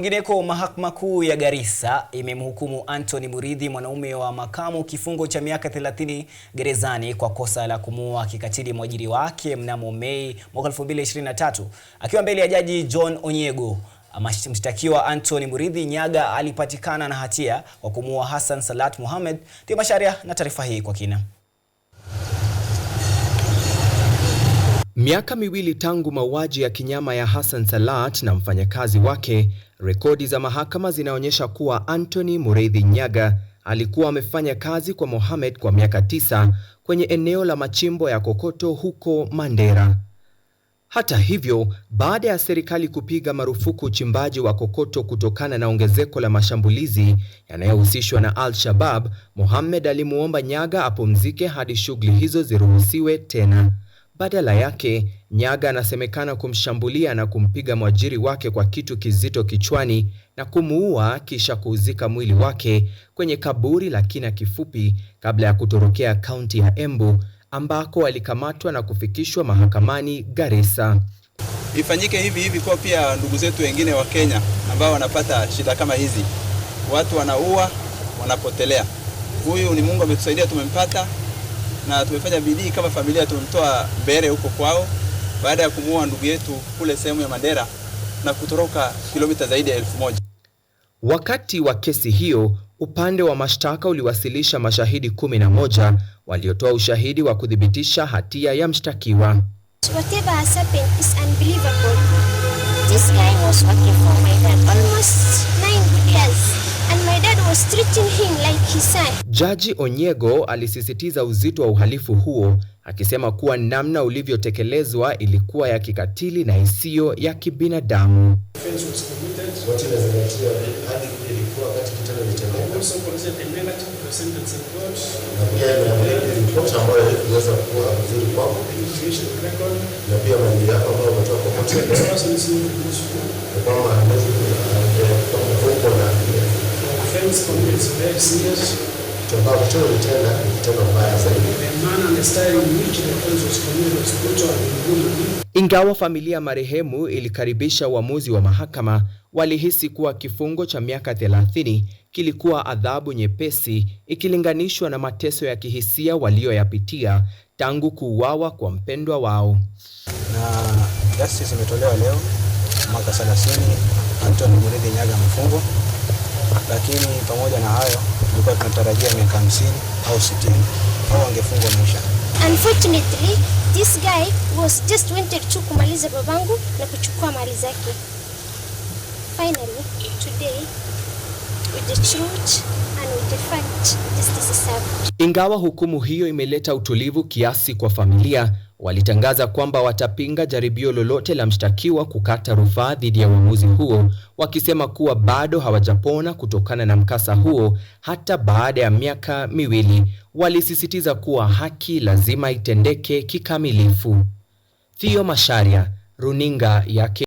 Kwingineko, mahakama kuu ya Garissa imemhukumu Anthony Muridhi, mwanaume wa makamu, kifungo cha miaka 30 gerezani kwa kosa la kumuua kikatili mwajiri wake mnamo Mei mwaka 2023. Akiwa mbele ya Jaji John Onyego, mshtakiwa Anthony Muridhi Nyaga alipatikana na hatia kwa kumuua Hassan Salat Mohamed. Tima Sharia na taarifa hii kwa kina. Miaka miwili tangu mauaji ya kinyama ya Hassan Salat na mfanyakazi wake, rekodi za mahakama zinaonyesha kuwa Anthony Muridhi Nyaga alikuwa amefanya kazi kwa Mohamed kwa miaka 9 kwenye eneo la machimbo ya kokoto huko Mandera. Hata hivyo, baada ya serikali kupiga marufuku uchimbaji wa kokoto kutokana na ongezeko la mashambulizi yanayohusishwa na Al-Shabaab, Mohamed alimuomba Nyaga apumzike hadi shughuli hizo ziruhusiwe tena. Badala yake, Nyaga anasemekana kumshambulia na kumpiga mwajiri wake kwa kitu kizito kichwani na kumuua kisha kuuzika mwili wake kwenye kaburi la kina kifupi kabla ya kutorokea kaunti ya Embu ambako alikamatwa na kufikishwa mahakamani Garissa. Ifanyike hivi kwa pia ndugu zetu wengine wa Kenya ambao wanapata shida kama hizi. Watu wanaua, wanapotelea. Huyu ni Mungu ametusaidia, tumempata. Na tumefanya bidii kama familia, tumemtoa Mbere huko kwao baada ya kumuua ndugu yetu kule sehemu ya Mandera na kutoroka kilomita zaidi ya 1000. Wakati wa kesi hiyo, upande wa mashtaka uliwasilisha mashahidi 11 waliotoa ushahidi wa kudhibitisha hatia ya mshtakiwa. Whatever has happened is unbelievable. This guy was working for my dad almost 9 years. And my dad was treating him like his son. Jaji Onyego alisisitiza uzito wa uhalifu huo, akisema kuwa namna ulivyotekelezwa ilikuwa ya kikatili na isiyo ya kibinadamu. Ingawa familia marehemu ilikaribisha uamuzi wa mahakama, walihisi kuwa kifungo cha miaka 30 kilikuwa adhabu nyepesi ikilinganishwa na mateso ya kihisia walioyapitia tangu kuuawa kwa mpendwa wao. Na justice imetolewa leo, mwaka 30 Anthony Muridhi Nyaga mfungo. Lakini pamoja na hayo tulikuwa tunatarajia miaka 50 au 60 au angefungwa maisha. Unfortunately, this guy was just wanted to kumaliza babangu na kuchukua mali zake. Finally, today, with the truth and with the fact, justice is served. Ingawa hukumu hiyo imeleta utulivu kiasi kwa familia, walitangaza kwamba watapinga jaribio lolote la mshtakiwa kukata rufaa dhidi ya uamuzi huo, wakisema kuwa bado hawajapona kutokana na mkasa huo hata baada ya miaka miwili. Walisisitiza kuwa haki lazima itendeke kikamilifu. Tima Sharia, runinga yake.